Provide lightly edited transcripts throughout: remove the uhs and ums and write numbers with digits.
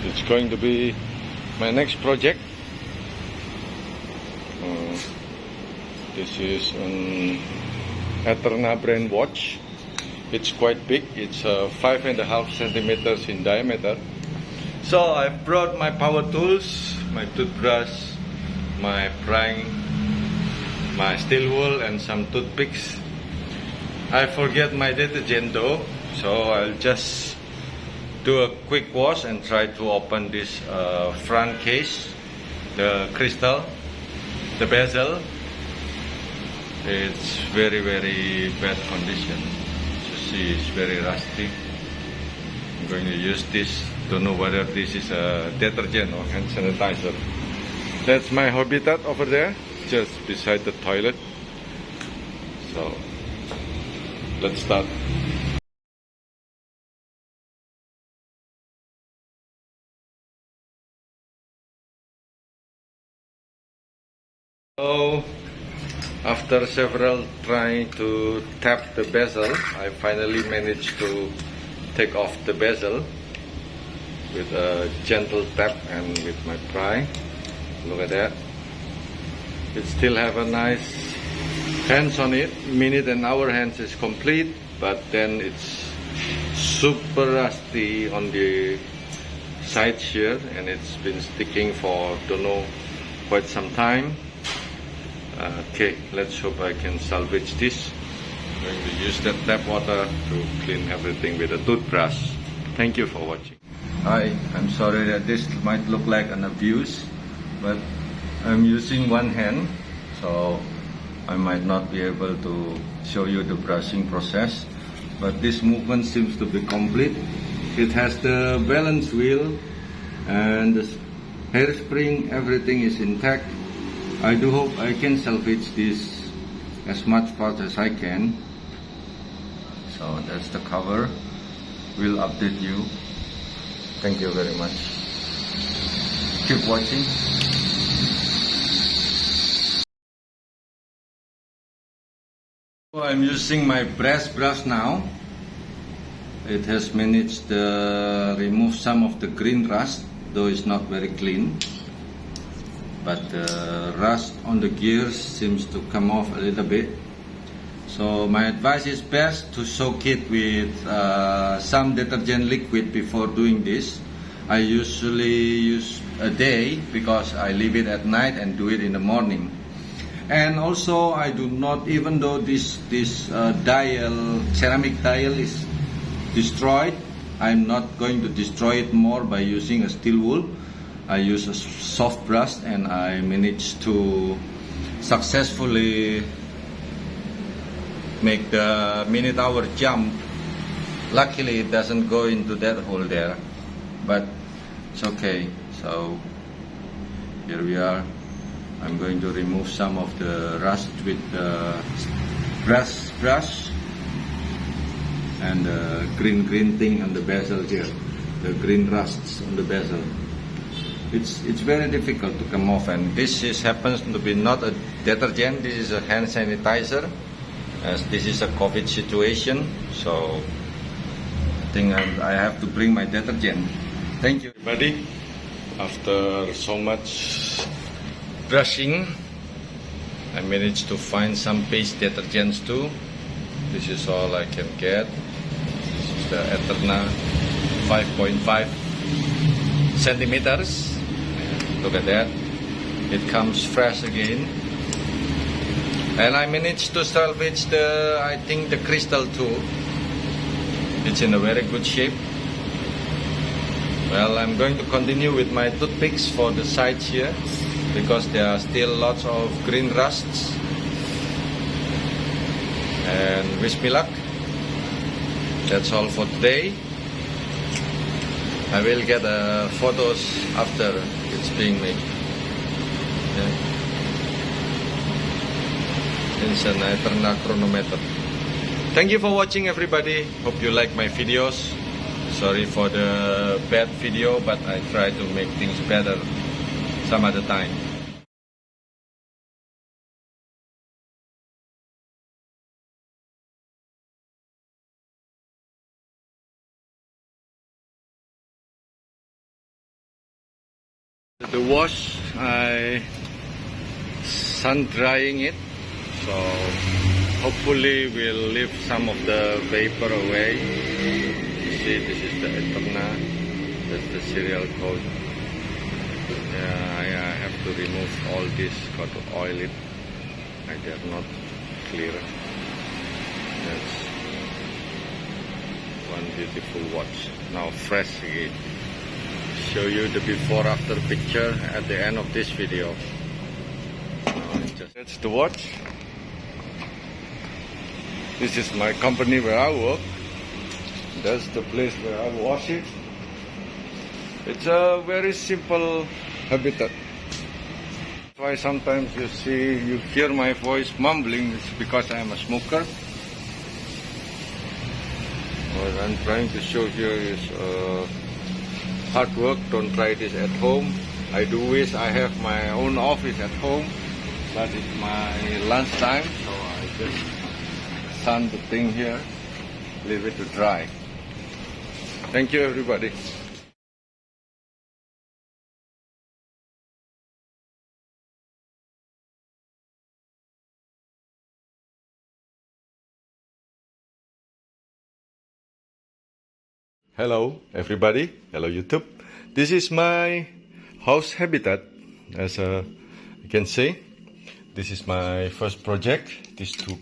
It's going to be my next project. This is an Eterna brand watch. It's quite big. It's 5.5 centimeters in diameter. So I've brought my power tools, my toothbrush, my prying, my steel wool, and some toothpicks. I forget my detergent though, so I'll just do a quick wash and try to open this front case, the crystal, the bezel. It's very bad condition. You see, it's very rusty. I'm going to use this. Don't know whether this is a detergent or hand sanitizer. That's my habitat over there, just beside the toilet. So let's start. So after several trying to tap the bezel, I finally managed to take off the bezel with a gentle tap and with my pry. Look at that. It still have a nice hands on it. Minute and hour hands is complete, but then it's super rusty on the sides here, and it's been sticking for don't know quite some time. Okay, let's hope I can salvage this. I'm going to use that tap water to clean everything with a toothbrush. Thank you for watching. Hi, I'm sorry that this might look like an abuse, but I'm using one hand, so I might not be able to show you the brushing process. But this movement seems to be complete. It has the balance wheel and the hairspring, everything is intact. I do hope I can salvage this as much part as I can. So that's the cover. We'll update you. Thank you very much. Keep watching. So I'm using my brass brush now. It has managed to remove some of the green rust, though it's not very clean. But the rust on the gears seems to come off a little bit. So my advice is best to soak it with some detergent liquid before doing this. I usually use a day because I leave it at night and do it in the morning. And also I do not, even though this dial, ceramic dial is destroyed, I'm not going to destroy it more by using a steel wool. I use a soft brush and I managed to successfully make the minute hour jump. Luckily it doesn't go into that hole there, but it's okay. So here we are. I'm going to remove some of the rust with the brass brush and the green thing on the bezel here, the green rusts on the bezel. It's very difficult to come off, and this happens to be not a detergent. This is a hand sanitizer, as this is a COVID situation. So I think I have to bring my detergent. Thank you, everybody. After so much brushing, I managed to find some paste detergents too. This is all I can get. This is the Eterna 5.5 centimeters. Look at that. It comes fresh again. And I managed to salvage I think the crystal too. It's in a very good shape. Well, I'm going to continue with my toothpicks for the sides here, because there are still lots of green rusts. And wish me luck. That's all for today. I will get photos after it's being made. Yeah. It's an Eterna chronometer. Thank you for watching, everybody. Hope you like my videos. Sorry for the bad video, but I try to make things better some other time. The wash, I sun drying it, so hopefully we'll leave some of the vapor away. You see, this is the Eterna, that's the serial code. Yeah, I have to remove all this, got to oil it. I dare not clear. That's one beautiful watch. Now fresh again. Show you the before after picture at the end of this video. That's the watch. This is my company where I work. That's the place where I wash it. It's a very simple habitat. That's why sometimes you hear my voice mumbling. It's because I am a smoker. What I'm trying to show here is hard work. Don't try this at home. I do wish I have my own office at home, but it's my lunch time, so I just sun the thing here, leave it to dry. Thank you, everybody. Hello everybody, hello YouTube. This is my house habitat. As you can see, this is my first project. These two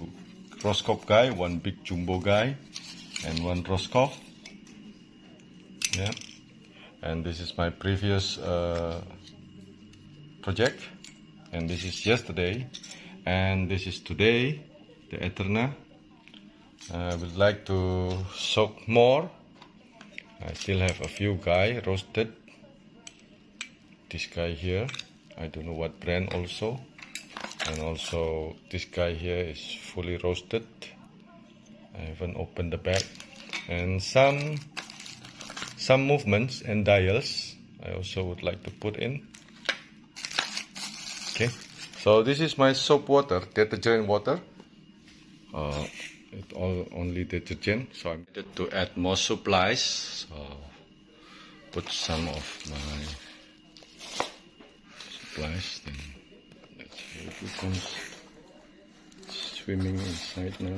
Roscoff guy, one big jumbo guy and one Roscoff. Yeah, and this is my previous project, and this is yesterday, and this is today, the Eterna. I would like to soak more. I still have a few guy roasted. This guy here, I don't know what brand also. And also this guy here is fully roasted. I haven't opened the bag. And some movements and dials I also would like to put in. Okay, so this is my soap water, detergent water. It's only detergent, so I needed to add more supplies. So put some of my supplies. Then let's see if it comes swimming inside now.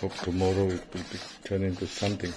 Hope tomorrow it will turn into something.